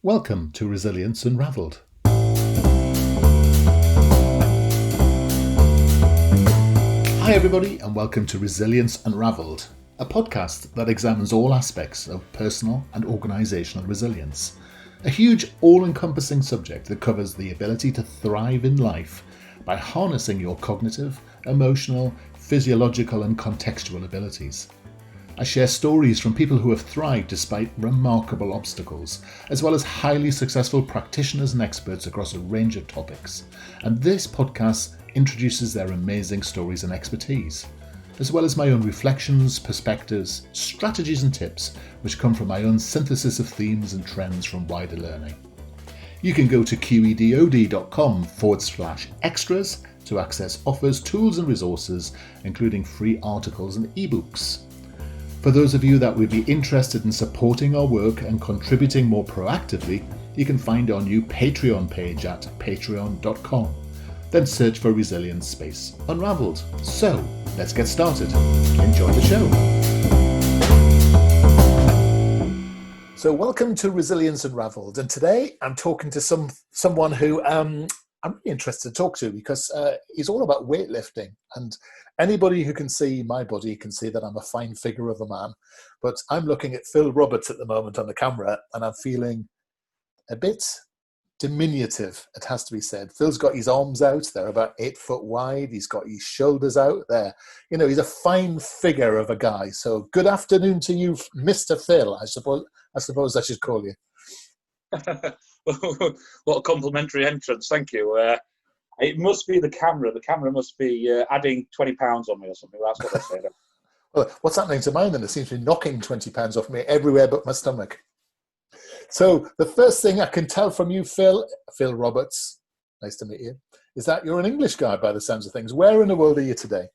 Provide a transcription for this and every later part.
Welcome to Resilience Unravelled. Hi everybody and welcome to Resilience Unravelled, a podcast that examines all aspects of personal and organisational resilience. A huge all-encompassing subject that covers the ability to thrive in life by harnessing your cognitive, emotional, physiological and contextual abilities. I share stories from people who have thrived despite remarkable obstacles, as well as highly successful practitioners and experts across a range of topics. And this podcast introduces their amazing stories and expertise, as well as my own reflections, perspectives, strategies and tips, which come from my own synthesis of themes and trends from wider learning. You can go to qedod.com/extras to access offers, tools and resources, including free articles and ebooks. For those of you that would be interested in supporting our work and contributing more proactively, you can find our new Patreon page at patreon.com. Then search for Resilience Space Unravelled. So, let's get started. Enjoy the show. So, welcome to Resilience Unravelled. And today I'm talking to someone who I'm really interested to talk to because he's all about weightlifting. And anybody who can see my body can see that I'm a fine figure of a man. But I'm looking at Phil Roberts at the moment on the camera and I'm feeling a bit diminutive, it has to be said. Phil's got his arms out. They're about 8 foot wide. He's got his shoulders out there. You know, he's a fine figure of a guy. So good afternoon to you, Mr. Phil, I suppose I should call you. What a complimentary entrance, thank you. It must be the camera. The camera must be adding 20 pounds on me or something. That's what I said. Well, what's happening to mine then? It seems to be knocking 20 pounds off me everywhere but my stomach. So the first thing I can tell from you, Phil Roberts, nice to meet you, is that you're an English guy by the sounds of things. Where in the world are you today?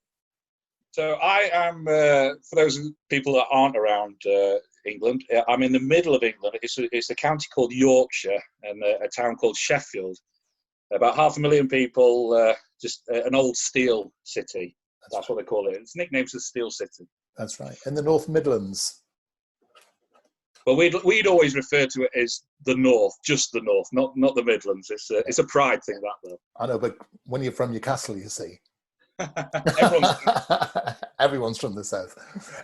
So I am, for those people that aren't around England, I'm in the middle of England. It's a county called Yorkshire and a town called Sheffield. About 500,000 people, just an old steel city. That's what they call it. Its nickname's the Steel City. That's right. In the North Midlands. Well, we'd always refer to it as the North, just the North, not the Midlands. It's a pride thing, that though. I know, but when you're from Newcastle, you see. Everyone's from the south.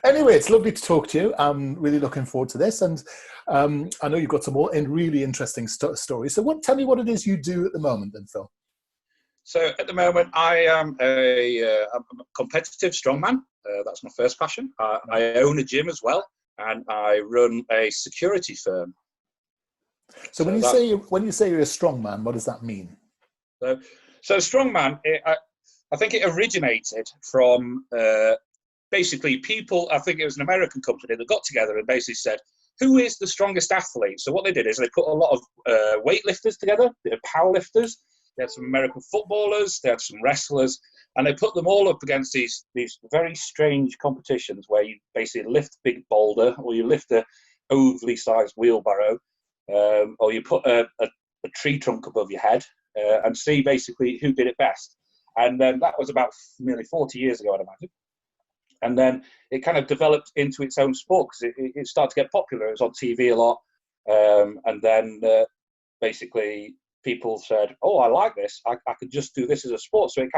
Anyway, it's lovely to talk to you. I'm really looking forward to this, and I know you've got some more really interesting stories. So, tell me what it is you do at the moment, then, Phil. So, at the moment, I am I'm a competitive strongman. That's my first passion. I own a gym as well, and I run a security firm. So, when you say you're a strongman, what does that mean? So strongman. I think it originated from basically people, I think it was an American company that got together and basically said, who is the strongest athlete? So what they did is they put a lot of weightlifters together, powerlifters. They had some American footballers, they had some wrestlers, and they put them all up against these very strange competitions where you basically lift a big boulder or you lift a overly sized wheelbarrow or you put a tree trunk above your head and see basically who did it best. And then that was about nearly 40 years ago, I'd imagine. And then it kind of developed into its own sport because it started to get popular. It was on TV a lot. And then basically people said, oh, I like this. I could just do this as a sport. So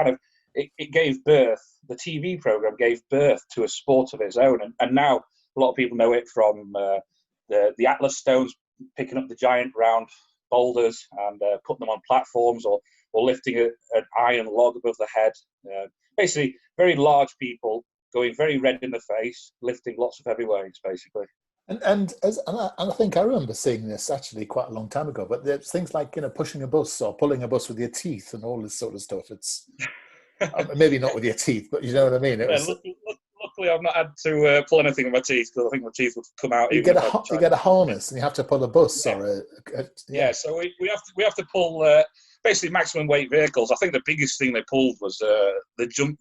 it gave birth, the TV program gave birth to a sport of its own. And now a lot of people know it from the Atlas stones, picking up the giant round boulders and putting them on platforms or lifting an iron log above the head. Basically, very large people going very red in the face, lifting lots of heavy weights, basically. And I think I remember seeing this actually quite a long time ago. But there's things like pushing a bus or pulling a bus with your teeth and all this sort of stuff. It's maybe not with your teeth, but you know what I mean. Luckily, I've not had to pull anything with my teeth because I think my teeth would come out. You get a harness and you have to pull a bus or yeah. So we have to pull. Basically, maximum weight vehicles. I think the biggest thing they pulled was the jump,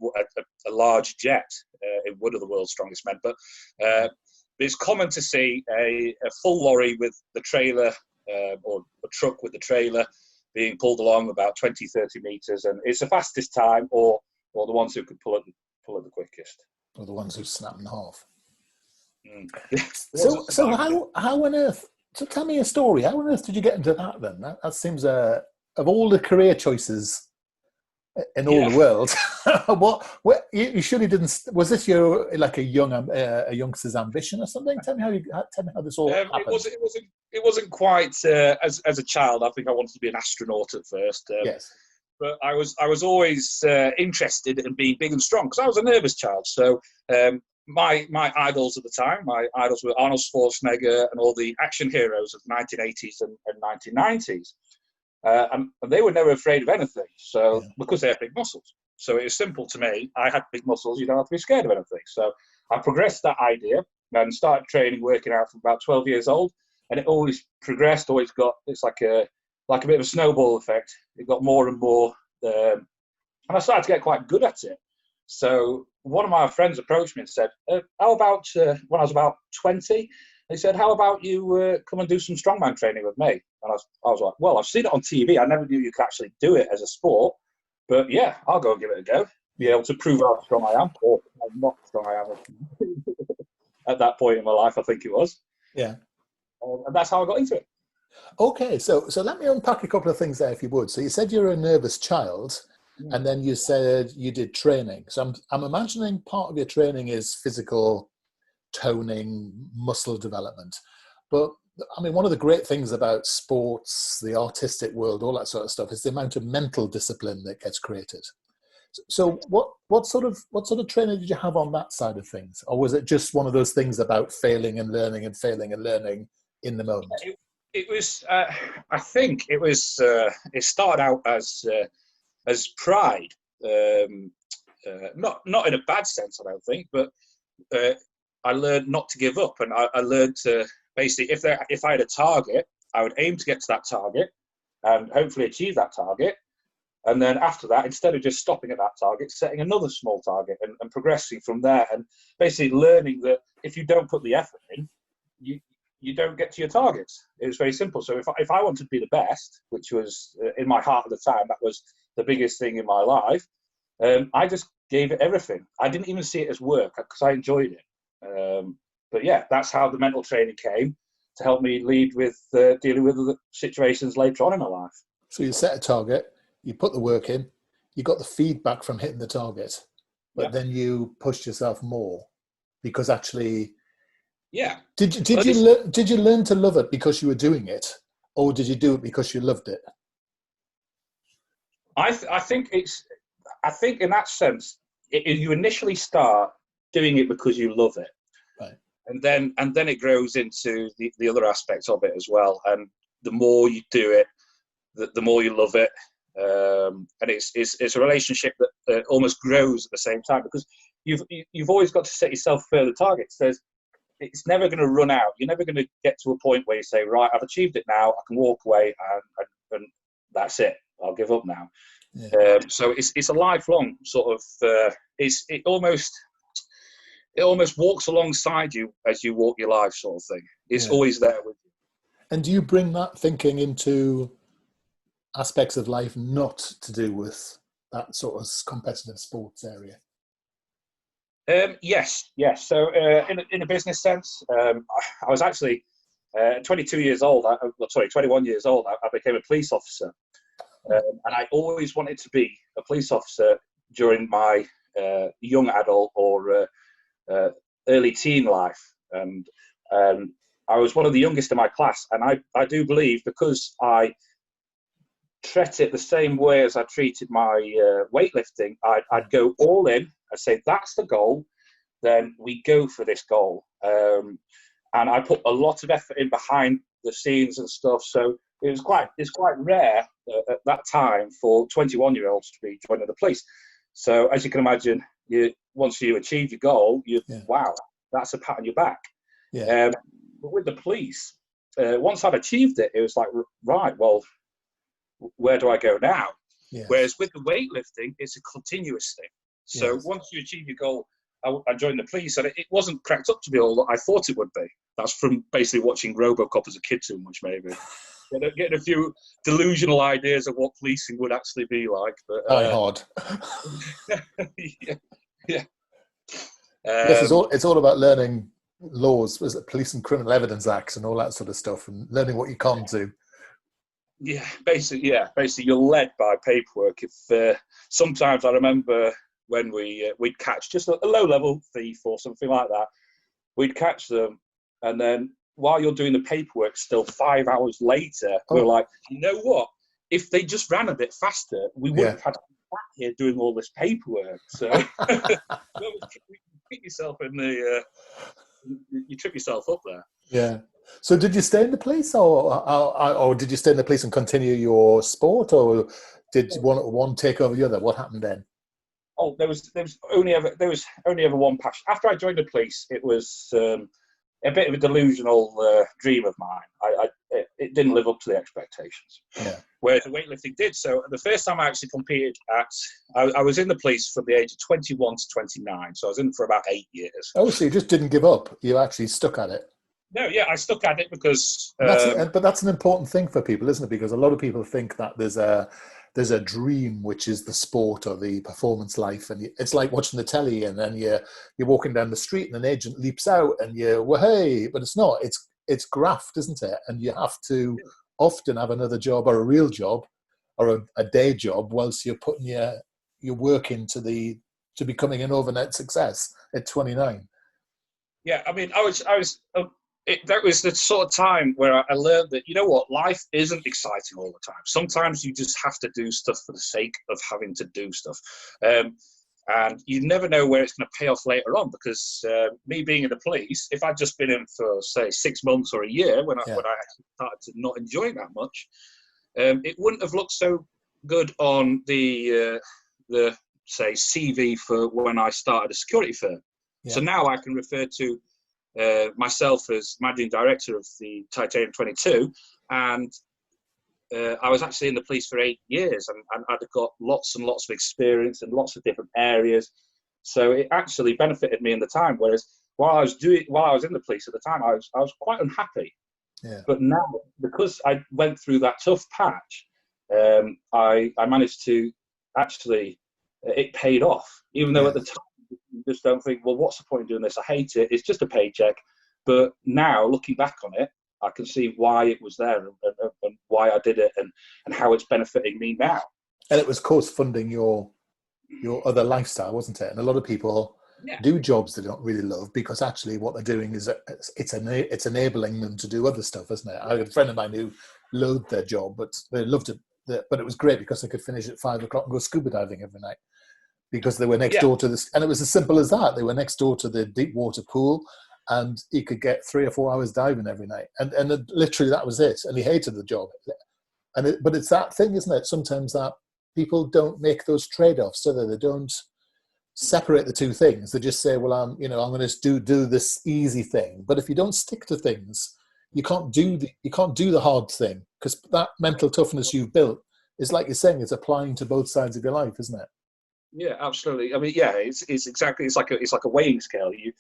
a large jet in Wood of the World's Strongest Men. But it's common to see a full lorry with the trailer or a truck with the trailer being pulled along about 20, 30 metres. And it's the fastest time or the ones who could pull it the quickest. Or the ones who snap in half. Mm. So how on earth So tell me a story. How on earth did you get into that then? That seems, of all the career choices in all Yeah. the world, what you surely didn't, was this your, like a youngster's ambition or something? Tell me how this all It happened. wasn't. It wasn't quite as a child. I think I wanted to be an astronaut at first. Yes. But I was always interested in being big and strong because I was a nervous child. So my idols at the time, my idols were Arnold Schwarzenegger and all the action heroes of the 1980s and 1990s. And they were never afraid of anything. So Yeah. because they had big muscles. So it was simple to me. I had big muscles. You don't have to be scared of anything. So I progressed that idea and started training, working out from about 12 years old. And it always progressed. Always got. It's like a bit of a snowball effect. It got more and more, and I started to get quite good at it. So one of my friends approached me and said, "How about when I was about 20?" He said, "How about you come and do some strongman training with me?" And I was like, "Well, I've seen it on TV. I never knew you could actually do it as a sport, but yeah, I'll go and give it a go. Be able to prove how strong I am, or how not strong I am." At that point in my life, I think it was, Yeah. and that's how I got into it. Okay, so let me unpack a couple of things there, if you would. So you said you're a nervous child, and then you said you did training. So I'm imagining part of your training is physical toning, muscle development. But I mean, one of the great things about sports, the artistic world, all that sort of stuff, is the amount of mental discipline that gets created. So what sort of training did you have on that side of things, or was it just one of those things about failing and learning and failing and learning in the moment? It was. I think it was. It started out as pride. Not in a bad sense, I don't think, but I learned not to give up, and I learned to basically, if I had a target, I would aim to get to that target, and hopefully achieve that target. And then after that, instead of just stopping at that target, setting another small target and progressing from there, and basically learning that if you don't put the effort in, you don't get to your targets. It was very simple. So if I wanted to be the best, which was in my heart at the time, that was the biggest thing in my life. I just gave it everything. I didn't even see it as work because I enjoyed it. But yeah, that's how the mental training came to help me lead with dealing with the situations later on in my life. So you set a target, you put the work in, you got the feedback from hitting the target, but then you pushed yourself more because actually, yeah. Did you learn to love it because you were doing it, or did you do it because you loved it? I think in that sense, you initially start doing it because you love it, right? And then it grows into the other aspects of it as well. And the more you do it, the more you love it, and it's a relationship that almost grows at the same time because you've always got to set yourself further targets. It's never going to run out. You're never going to get to a point where you say, right, I've achieved it now. I can walk away and that's it. I'll give up now. Yeah. So it's a lifelong sort of. It almost walks alongside you as you walk your life, sort of thing. It's always there with you. And do you bring that thinking into aspects of life not to do with that sort of competitive sports area? Yes. So in a business sense, I was actually 22 years old. 21 years old. I became a police officer, and I always wanted to be a police officer during my young adult or early teen life, and I was one of the youngest in my class. And I do believe because I treat it the same way as I treated my weightlifting, I'd go all in. I'd say that's the goal, then we go for this goal. And I put a lot of effort in behind the scenes and stuff. So it's quite rare at that time for 21-year-olds to be joining the police. So as you can imagine, once you achieve your goal, wow, that's a pat on your back. Yeah. But with the police, once I'd achieved it, it was like, right, well, where do I go now? Yes. Whereas with the weightlifting, it's a continuous thing. So once you achieve your goal, I joined the police, and it wasn't cracked up to be all that I thought it would be. That's from basically watching RoboCop as a kid too much, maybe. Getting a few delusional ideas of what policing would actually be like. But hard. yeah. Yes, it's all about learning laws, was it Police and Criminal Evidence Acts and all that sort of stuff, and learning what you can't do. Basically, you're led by paperwork. If sometimes I remember when we'd catch just a low-level thief or something like that, we'd catch them, and then while you're doing the paperwork, still 5 hours later, we're like, you know what? If they just ran a bit faster, we wouldn't have had to be back here doing all this paperwork. So you trip yourself in you trip yourself up there. Yeah. So did you stay in the police, or did you stay in the police and continue your sport, or did one take over the other? What happened then? Oh, there was only ever one passion. After I joined the police, it was a bit of a delusional dream of mine. It didn't live up to the expectations. Yeah. Whereas the weightlifting did. So the first time I actually competed I was in the police from the age of 21 to 29. So I was in for about 8 years. Oh, so you just didn't give up. You actually stuck at it. No, yeah, I stuck at it because... but that's an important thing for people, isn't it? Because a lot of people think that there's a dream, which is the sport or the performance life. And it's like watching the telly, and then you're walking down the street and an agent leaps out and well, hey, but it's not. It's graft, isn't it? And you have to often have another job, or a real job, or a day job, whilst you're putting your work into to becoming an overnight success at 29. Yeah, I mean, that was the sort of time where I learned that, you know what, life isn't exciting all the time. Sometimes you just have to do stuff for the sake of having to do stuff. And you never know where it's going to pay off later on, because me being in the police, if I'd just been in for, say, 6 months or a year when I actually started to not enjoy it that much, it wouldn't have looked so good on the say, CV for when I started a security firm. Yeah. So now I can refer to myself as managing director of the Titanium 22, and I was actually in the police for 8 years, and I'd got lots and lots of experience in lots of different areas. So it actually benefited me in the time. Whereas while I was in the police at the time, I was quite unhappy. Yeah. But now, because I went through that tough patch, I managed to actually it paid off. Even though at the time you just don't think, well, what's the point of doing this? I hate it. It's just a paycheck. But now, looking back on it, I can see why it was there and why I did it and how it's benefiting me now. And it was, of course, funding your other lifestyle, wasn't it? And a lot of people do jobs they don't really love because actually what they're doing is it's enabling them to do other stuff, isn't it? I had a friend of mine who loathed their job, but they loved it. But it was great because they could finish at 5 o'clock and go scuba diving every night because they were next door to this. And it was as simple as that. They were next door to the deep water pool, and he could get 3 or 4 hours diving every night. And literally that was it. And he hated the job. But it's that thing, isn't it? Sometimes that people don't make those trade-offs, so they don't separate the two things. They just say, well, I'm going to do this easy thing. But if you don't stick to things, you can't do the hard thing, because that mental toughness you've built is, like you're saying, it's applying to both sides of your life, isn't it? Yeah, absolutely. I mean, yeah, it's exactly, it's like a weighing scale. You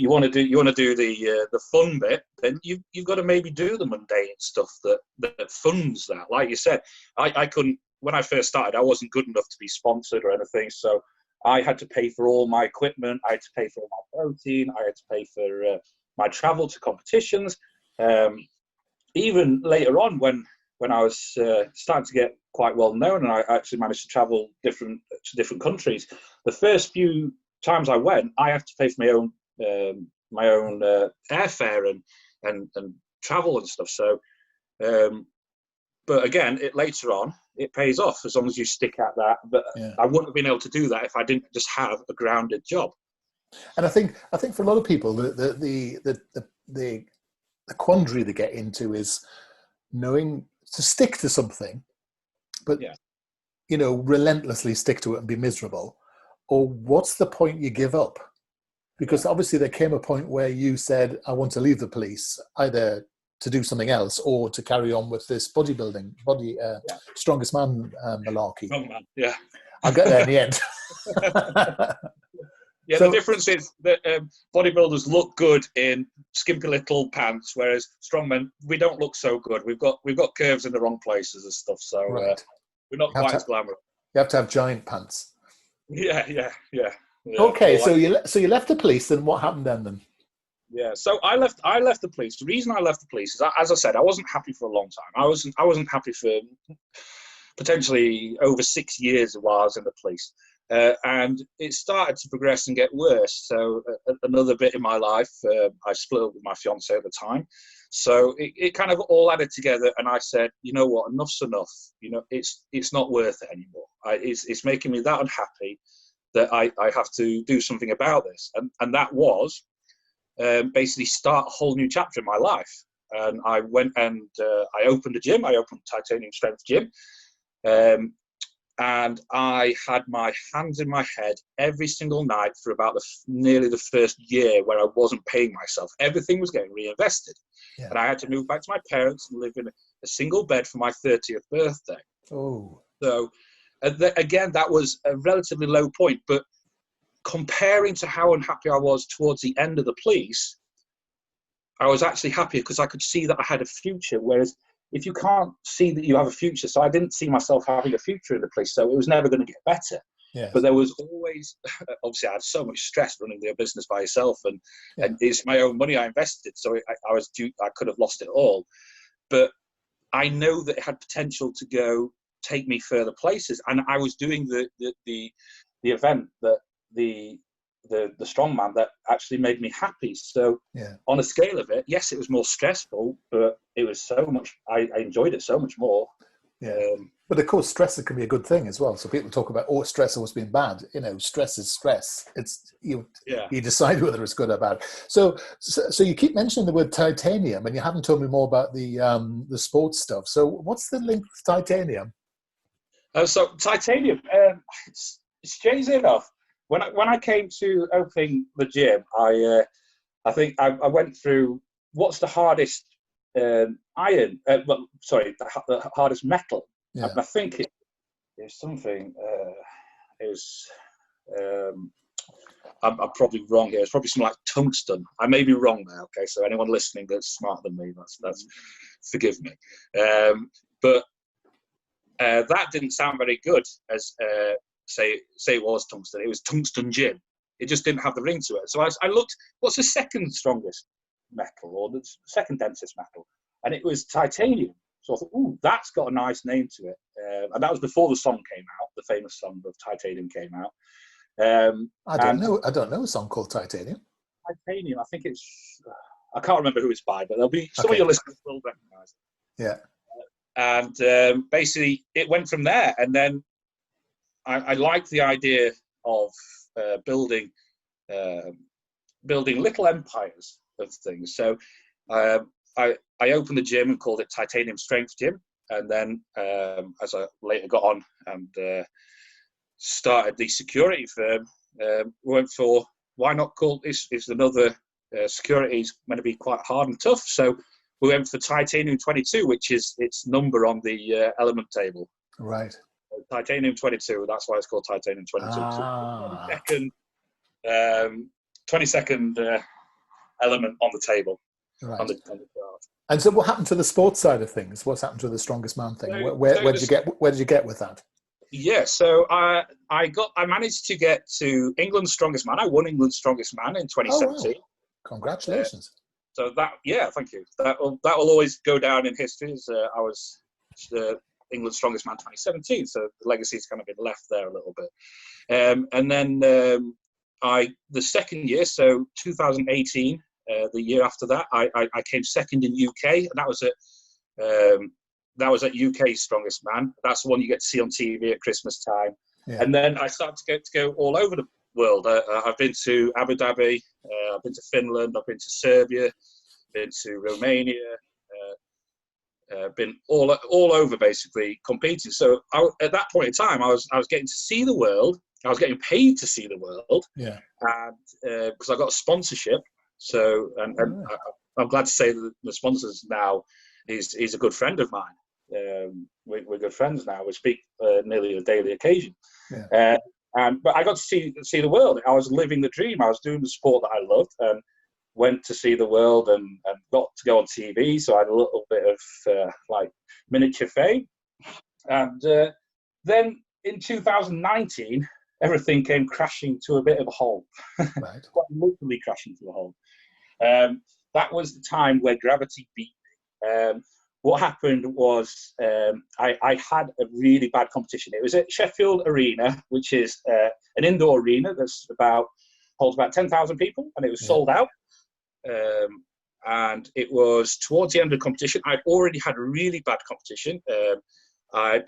want to do the fun bit, then you've got to maybe do the mundane stuff that funds that. Like you said, I couldn't, when I first started, I wasn't good enough to be sponsored or anything, so I had to pay for all my equipment, I had to pay for all my protein, I had to pay for my travel to competitions. Even later on, when I was starting to get quite well known, and I actually managed to travel to different countries, the first few times I went, I had to pay for my own airfare and travel and stuff. So, but again, later on, it pays off as long as you stick at that. But I wouldn't have been able to do that if I didn't just have a grounded job. And I think for a lot of people, the quandary they get into is knowing to stick to something, but relentlessly stick to it and be miserable. Or what's the point you give up? Because obviously there came a point where you said, I want to leave the police, either to do something else or to carry on with this bodybuilding, strongest man malarkey. Strong man, yeah. I'll get there in the end. Yeah, so, the difference is that bodybuilders look good in skimpy little pants, whereas strongmen, we don't look so good. We've got curves in the wrong places and stuff, so we're not quite as glamorous. You have to have giant pants. Yeah. Okay, so you left the police, and what happened then? Yeah, so I left. I left the police. The reason I left the police is, as I said, I wasn't happy for a long time. I wasn't happy for potentially over 6 years while I was in the police, and it started to progress and get worse. So another bit in my life, I split up with my fiance at the time. So it kind of all added together, and I said, you know what, enough's enough. You know, it's not worth it anymore. It's making me that unhappy that I have to do something about this, and that was. Basically start a whole new chapter in my life. And I went and I opened a gym. I opened Titanium Strength Gym. And I had my hands in my head every single night for about nearly the first year where I wasn't paying myself. Everything was getting reinvested. Yeah. And I had to move back to my parents and live in a single bed for my 30th birthday. Oh. So again, that was a relatively low point, but comparing to how unhappy I was towards the end of the police, I was actually happier because I could see that I had a future. Whereas if you can't see that you have a future, so I didn't see myself having a future in the police, so it was never going to get better. Yes. But there was always, obviously, I had so much stress running the business by yourself, and it's my own money I invested, so I could have lost it all. But I know that it had potential to take me further places, and I was doing the event that. The strongman that actually made me happy. So on a scale of it, yes, it was more stressful, but it was so much, I enjoyed it so much more. Yeah. But of course, stress can be a good thing as well. So people talk about, stress always being bad. You know, stress is stress. It's you decide whether it's good or bad. So you keep mentioning the word titanium, and you haven't told me more about the sports stuff. So what's the link with titanium? So titanium, strangely enough, when I came to opening the gym, I think I went through what's the hardest the hardest metal. Yeah. I think it is something. I'm probably wrong here. It's probably something like tungsten. I may be wrong there. Okay, so anyone listening that's smarter than me, that's forgive me. But that didn't sound very good as. Say it was tungsten. It was tungsten gin. It just didn't have the ring to it. So I looked, what's the second strongest metal or the second densest metal? And it was titanium. So I thought, ooh, that's got a nice name to it. And that was before the song came out. The famous song of Titanium came out. I don't know a song called Titanium. Titanium. I think it's. I can't remember who it's by, but there'll be some of your listeners will recognise it. Yeah. And basically, it went from there, and then. I liked the idea of building little empires of things. So I opened the gym and called it Titanium Strength Gym. And then as I later got on and started the security firm, we went for, why not call this is another security is going to be quite hard and tough. So we went for Titanium 22, which is its number on the element table. Right. Titanium 22, that's why it's called Titanium 22. Ah. So 22nd element on the table. Right. On the chart. And so what happened to the sports side of things? What's happened to the strongest man thing? Where did you get with that? Yeah, so I managed to get to England's Strongest Man. I won England's Strongest Man in 2017. Oh, wow. Congratulations. So thank you. That will always go down in history as I was England's Strongest Man 2017, so the legacy's kind of been left there a little bit. And then the second year, so 2018, the year after that, I came second in UK, and that was at UK's Strongest Man. That's the one you get to see on TV at Christmas time. Yeah. And then I started to go all over the world. I've been to Abu Dhabi, I've been to Finland, I've been to Serbia, been to Romania. Been all over basically competing. So at that point in time, I was getting to see the world. I was getting paid to see the world. Yeah. And because I got a sponsorship. So I'm glad to say that the sponsors now he's a good friend of mine. We're good friends now. We speak nearly on a daily occasion. Yeah. But I got to see the world. I was living the dream. I was doing the sport that I loved and went to see the world and got to go on TV. So I had a little bit of like miniature fame. And then in 2019, everything came crashing to a bit of a halt. Right. Quite literally crashing to a halt. That was the time where gravity beat me. What happened was I had a really bad competition. It was at Sheffield Arena, which is an indoor arena that's holds about 10,000 people, and it was sold out. And it was towards the end of the competition. I'd already had a really bad competition. I'd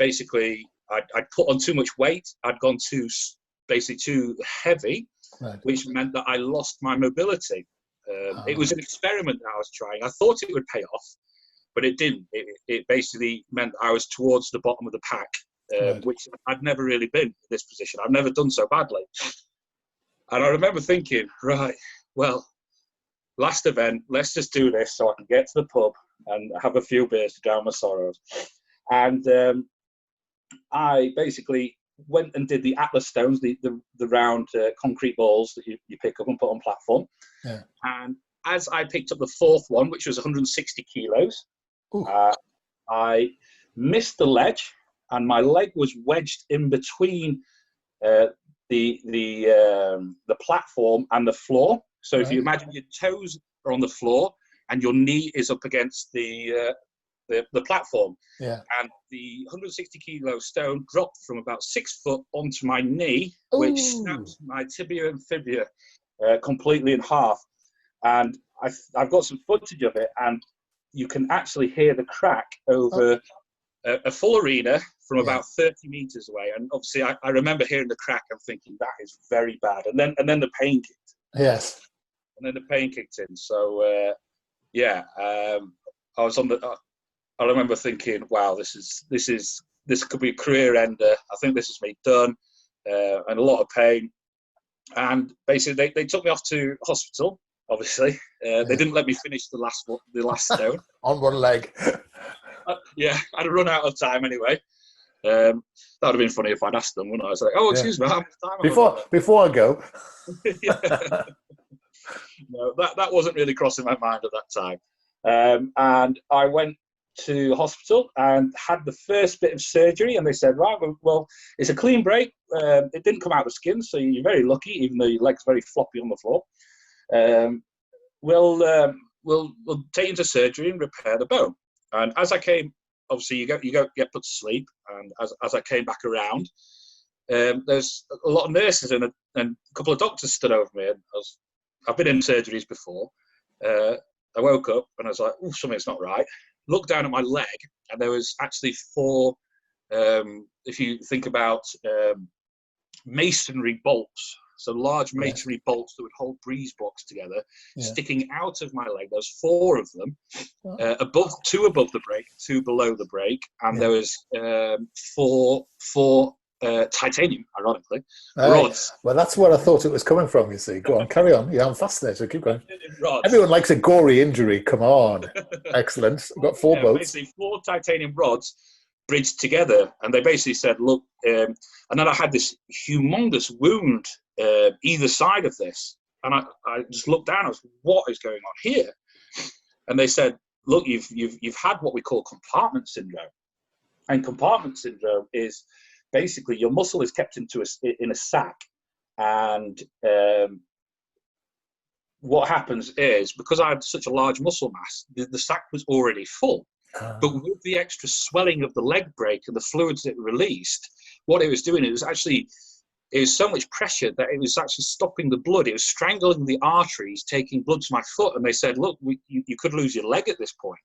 put on too much weight. I'd gone too heavy, which meant that I lost my mobility. It was an experiment that I was trying. I thought it would pay off, but it didn't. It basically meant I was towards the bottom of the pack, which I'd never really been in this position. I've never done so badly. And I remember thinking, right, well, last event, let's just do this so I can get to the pub and have a few beers to drown my sorrows. And I basically went and did the Atlas stones, the round concrete balls that you pick up and put on platform. Yeah. And as I picked up the fourth one, which was 160 kilos, I missed the ledge, and my leg was wedged in between the platform and the floor. So if you imagine your toes are on the floor and your knee is up against the platform, and the 160 kilo stone dropped from about 6 foot onto my knee, which snapped my tibia and fibula completely in half. And I've got some footage of it, and you can actually hear the crack over a full arena from about 30 meters away. And obviously I remember hearing the crack and thinking that is very bad. And then the pain kicked. Yes. And then the pain kicked in. So I was I remember thinking, wow, this could be a career ender. I think this is me done, and a lot of pain. And basically they took me off to hospital. Obviously, they didn't let me finish the last stone on one leg. I'd run out of time anyway. That would have been funny if I'd asked them, wouldn't I? I was like, "Oh, excuse me, how much time?" Before I go. No, that wasn't really crossing my mind at that time. And I went to hospital and had the first bit of surgery, and they said, right, well, it's a clean break. It didn't come out of the skin, so you're very lucky, even though your leg's very floppy on the floor. We'll take you into surgery and repair the bone. And as I came, obviously you get put to sleep, and as I came back around, there's a lot of nurses and a couple of doctors stood over me. And I've been in surgeries before. I woke up and I was like, oh, something's not right. Looked down at my leg, and there was actually 4, if you think about masonry bolts, so large masonry bolts that would hold breeze blocks together, sticking out of my leg. There's 4 of them, two above the break, 2 below the break, and there was 4 titanium, ironically, rods. Well, that's where I thought it was coming from, you see. Go on, carry on. Yeah, I'm fast there, so keep going. Rods. Everyone likes a gory injury. Come on. Excellent. We've got 4 boats. Basically 4 titanium rods bridged together, and they basically said, look, and then I had this humongous wound either side of this, and I just looked down. I was, what is going on here? And they said, look, you've had what we call compartment syndrome, and compartment syndrome is basically your muscle is kept in a sac, and what happens is, because I had such a large muscle mass, the sac was already full. But with the extra swelling of the leg break and the fluids it released, what it was doing, it was so much pressure that it was actually stopping the blood. It was strangling the arteries, taking blood to my foot. And they said, look, you could lose your leg at this point.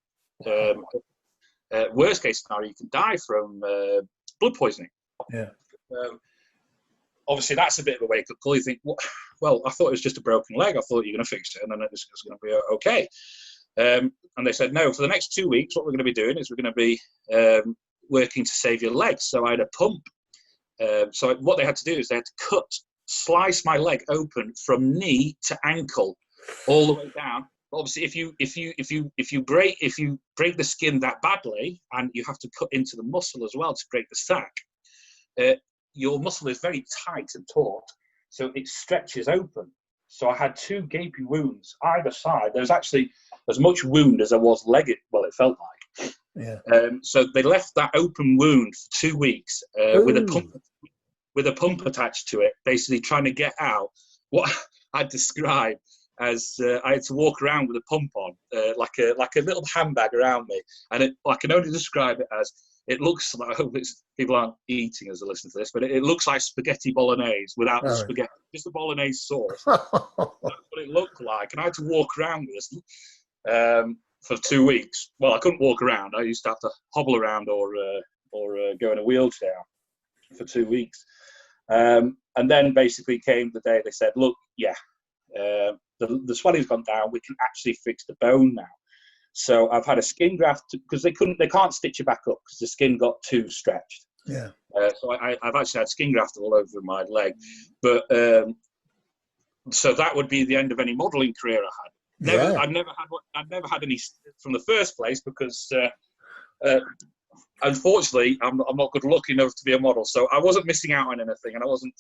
Worst case scenario, you can die from blood poisoning. Yeah. Obviously, that's a bit of a wake-up call. You think, well, I thought it was just a broken leg. I thought you were going to fix it, and then it was going to be okay. And they said, no, for the next 2 weeks, what we're going to be doing is we're going to be working to save your leg. So I had a pump. So what they had to do is they had to slice my leg open from knee to ankle, all the way down. Obviously, if you break the skin that badly, and you have to cut into the muscle as well to break the sac, your muscle is very tight and taut, so it stretches open. So I had 2 gaping wounds either side. There was actually as much wound as there was leg. Well, it felt like. Yeah. So they left that open wound for 2 weeks with a pump attached to it, basically trying to get out what I described as I had to walk around with a pump on, like a little handbag around me, and I can only describe it as, it looks like, I hope people aren't eating as they listen to this, but it looks like spaghetti bolognese without the spaghetti, just the bolognese sauce. That's what it looked like, and I had to walk around with this for 2 weeks. Well, I couldn't walk around. I used to have to hobble around or go in a wheelchair for 2 weeks. And then basically came the day they said, look, the swelling's gone down. We can actually fix the bone now. So I've had a skin graft because they can't stitch it back up because the skin got too stretched. Yeah. So I've actually had skin graft all over my leg, but so that would be the end of any modelling career I had. I'd never had any from the first place because unfortunately I'm not good looking enough to be a model, so I wasn't missing out on anything, and I wasn't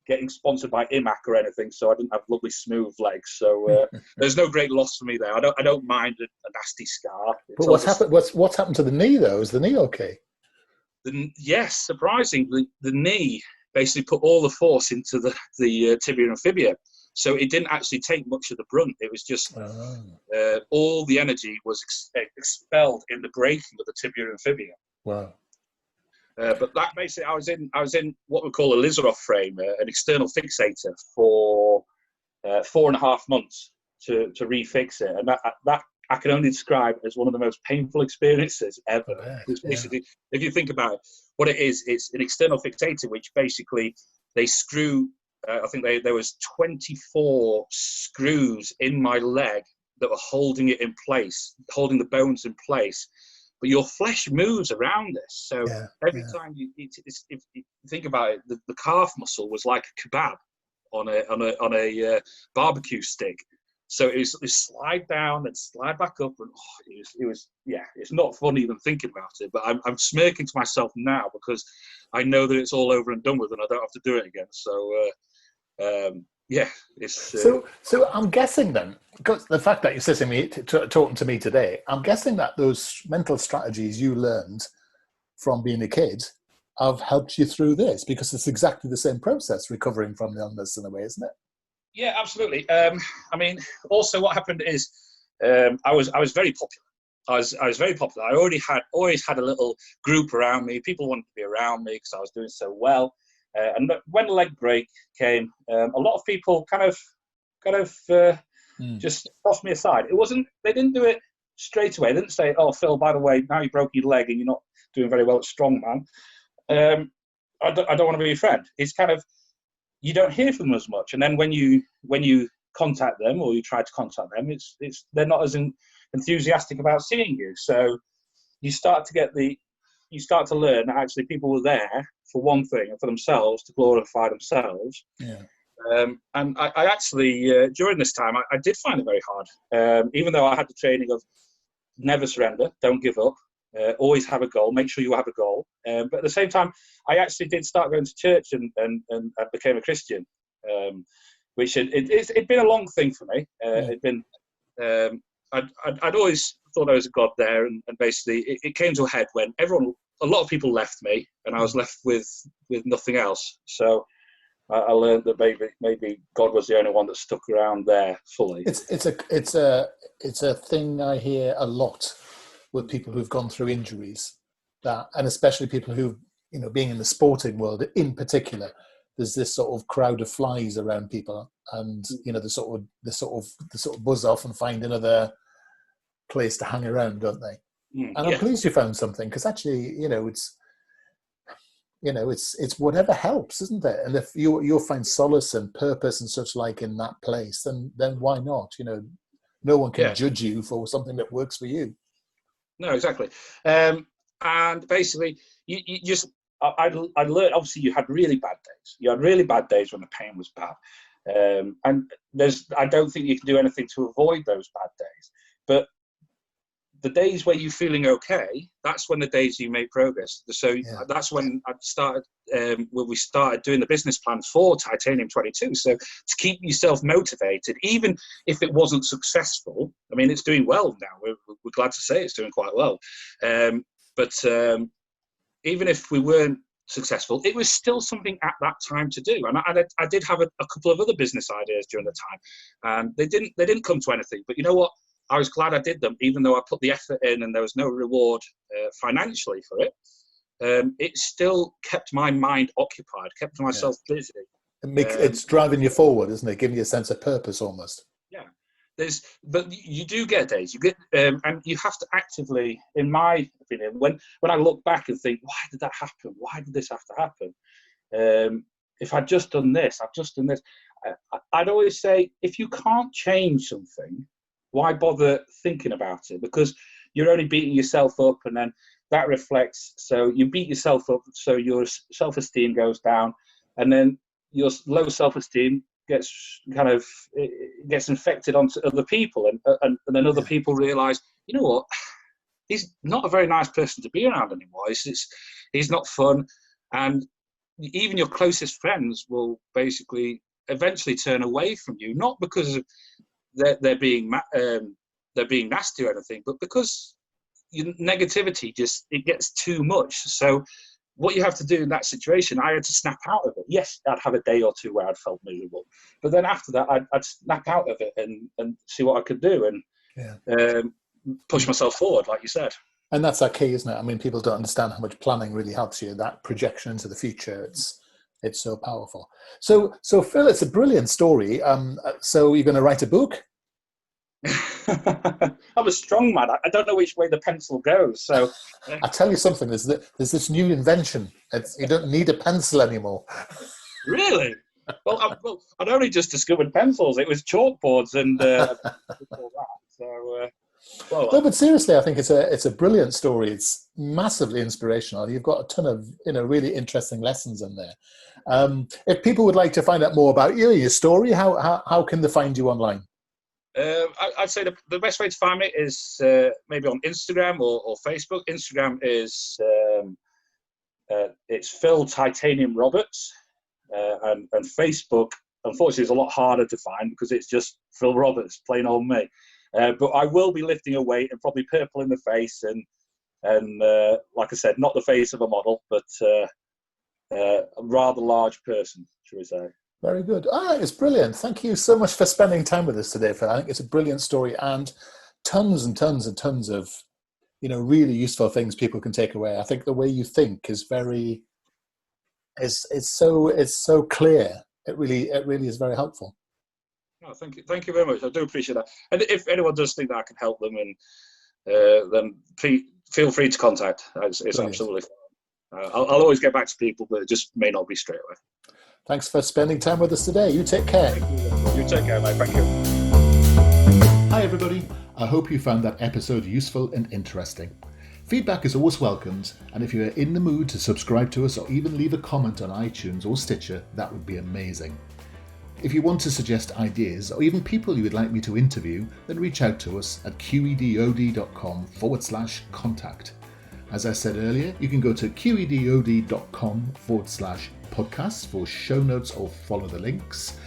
getting sponsored by IMAC or anything, so I didn't have lovely smooth legs. So there's no great loss for me there. I don't mind a nasty scar. But what's happened to the knee though? Is the knee okay? Yes, surprisingly, the knee basically put all the force into the tibia and fibia, so it didn't actually take much of the brunt. It was just all the energy was expelled in the breaking of the tibia and fibia. Wow. But that basically, I was in what we call a Lizaroff frame, an external fixator, for 4.5 months to refix it, and that I can only describe as one of the most painful experiences ever. It's basically, if you think about it, what it is, it's an external fixator which basically they screw. I think there was 24 screws in my leg that were holding it in place, holding the bones in place. But your flesh moves around this, so every time if you think about it, the calf muscle was like a kebab on a barbecue stick. So it slide down and slide back up, and it was it's not fun even thinking about it. But I'm smirking to myself now because I know that it's all over and done with, and I don't have to do it again. So it's so I'm guessing then, because the fact that you're sitting me talking to me today, I'm guessing that those mental strategies you learned from being a kid have helped you through this, because it's exactly the same process recovering from the illness in a way, isn't it? Yeah, absolutely. I mean, also what happened is I was very popular. I was very popular. I always had a little group around me. People wanted to be around me because I was doing so well. And when the leg break came, a lot of people kind of just tossed me aside. They didn't do it straight away. They didn't say, "Oh, Phil, by the way, now you broke your leg and you're not doing very well at strongman. I don't want to be your friend." It's kind of, you don't hear from them as much, and then when you contact them or you try to contact them, they're not as enthusiastic about seeing you. So you start to learn that actually people were there for one thing and for themselves, to glorify themselves. Yeah. And I actually, during this time, I did find it very hard, even though I had the training of never surrender, don't give up, always have a goal, make sure you have a goal. But at the same time, I actually did start going to church and I became a Christian, which it'd been a long thing for me. It'd been, I'd always thought there was a God there, and basically it came to a head when a lot of people left me, and I was left with nothing else. So I learned that maybe God was the only one that stuck around there fully. It's a thing I hear a lot with people who've gone through injuries, and especially people who, being in the sporting world in particular, there's this sort of crowd of flies around people, and they sort of buzz off and find another place to hang around, don't they? And I'm pleased you found something, because actually, it's whatever helps, isn't it? And if you'll find solace and purpose and such like in that place, then why not? No one can judge you for something that works for you. No, exactly. And basically, you just, I learned, obviously you had really bad days. You had really bad days when the pain was bad. And I don't think you can do anything to avoid those bad days. But the days where you're feeling okay, that's when the days you make progress. So that's when I started, when we started doing the business plans for Titanium 22. So to keep yourself motivated, even if it wasn't successful, I mean, it's doing well now. We're glad to say it's doing quite well. But even if we weren't successful, it was still something at that time to do. And I did have a couple of other business ideas during the time, and they didn't come to anything. But you know what? I was glad I did them, even though I put the effort in and there was no reward financially for it. It still kept my mind occupied, kept myself busy. It's driving you forward, isn't it? Giving you a sense of purpose almost. Yeah. But you do get days. You get, and you have to actively, in my opinion, when I look back and think, why did that happen? Why did this have to happen? If I'd just done this, I'd always say, if you can't change something, why bother thinking about it? Because you're only beating yourself up, and then that reflects. So you beat yourself up, so your self-esteem goes down, and then your low self-esteem gets infected onto other people, and then other people realise, you know what, he's not a very nice person to be around anymore. He's not fun, and even your closest friends will basically eventually turn away from you, not because they're being nasty or anything, but because your negativity it gets too much. So what you have to do in that situation, I had to snap out of it. Yes, I'd have a day or two where I'd felt miserable, but then after that, I'd snap out of it and see what I could do and push myself forward, like you said. And that's our key, isn't it? I mean, people don't understand how much planning really helps you. That projection into the future, it's so powerful. So Phil, it's a brilliant story. So you're going to write a book? I'm a strong man. I don't know which way the pencil goes. So I'll tell you something. There's this new invention. You don't need a pencil anymore. Really? Well, I'd only just discovered pencils. It was chalkboards and all that. So, no, but seriously, I think it's a brilliant story. It's massively inspirational. You've got a ton of really interesting lessons in there. If people would like to find out more about your story, how can they find you online? I'd say the best way to find me is maybe on Instagram or Facebook. Instagram is it's Phil Titanium Roberts, and Facebook, unfortunately, is a lot harder to find because it's just Phil Roberts, plain old me. But I will be lifting a weight and probably purple in the face, and like I said, not the face of a model, but a rather large person, shall we say. Very good. It's brilliant. Thank you so much for spending time with us today, Phil. I think it's a brilliant story and tons and tons and tons of, really useful things people can take away. I think the way you think is it's so clear. It really is very helpful. Oh, thank you very much. I do appreciate that. And if anyone does think that I can help them, and then feel free to contact. It's absolutely fine. I'll always get back to people, but it just may not be straight away. Thanks for spending time with us today. You take care. You take care, mate. Thank you. Hi, everybody. I hope you found that episode useful and interesting. Feedback is always welcomed, and if you are in the mood to subscribe to us or even leave a comment on iTunes or Stitcher, that would be amazing. If you want to suggest ideas or even people you would like me to interview, then reach out to us at qedod.com/contact. As I said earlier, you can go to qedod.com/podcasts for show notes or follow the links.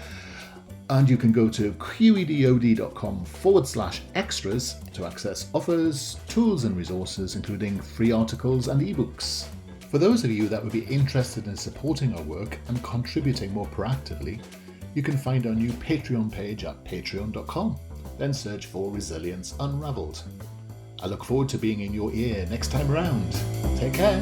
And you can go to qedod.com/extras to access offers, tools and resources, including free articles and ebooks. For those of you that would be interested in supporting our work and contributing more proactively, you can find our new Patreon page at patreon.com. Then search for Resilience Unraveled. I look forward to being in your ear next time around. Take care.